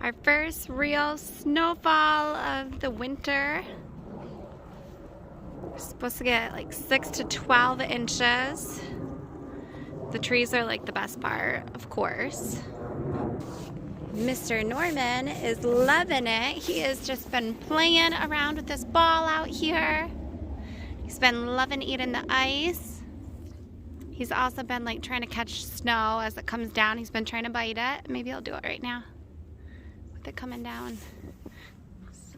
Our first real snowfall of the winter. We're supposed to get like 6 to 12 inches. The trees are like the best part, of course. Mr. Norman is loving it. He has just been playing around with this ball out here. He's been loving eating the ice. He's also been like trying to catch snow as it comes down. He's been trying to bite it. Maybe he'll do it right now with it coming down. It's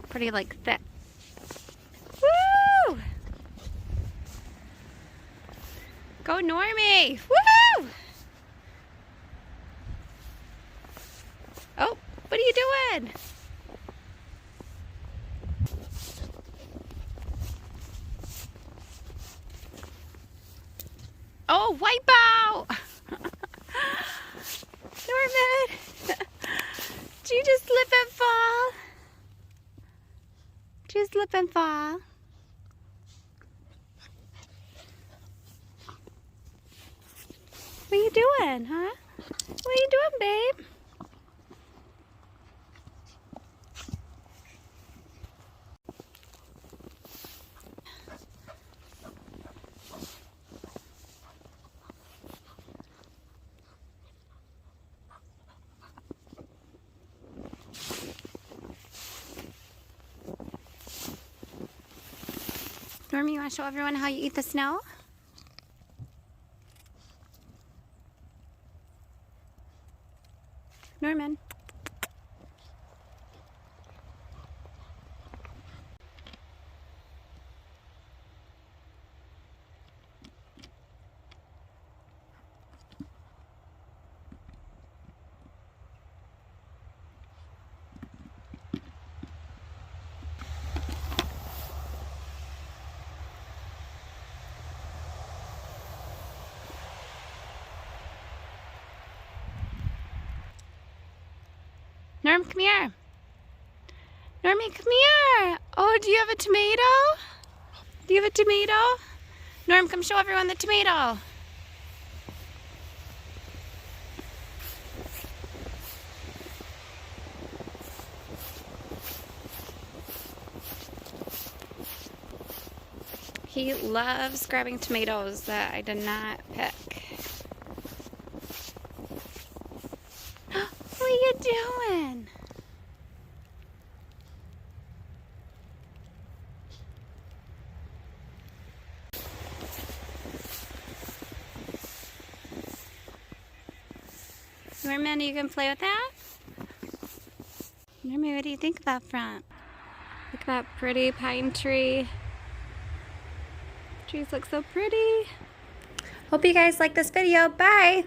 pretty like thick. Woo! Go Normie! Woo! Oh, what are you doing? Oh, wipe out! Norman! Did you just slip and fall? Did you slip and fall? What are you doing, huh? What are you doing, babe? Norman, you want to show everyone how you eat the snow? Norman. Norm, come here. Normie, come here. Oh, do you have a tomato? Do you have a tomato? Norm, come show everyone the tomato. He loves grabbing tomatoes that I did not pick. What are you doing? Norman, you can play with that? Norman, what do you think of that front? Look at that pretty pine tree. Trees look so pretty. Hope you guys like this video. Bye!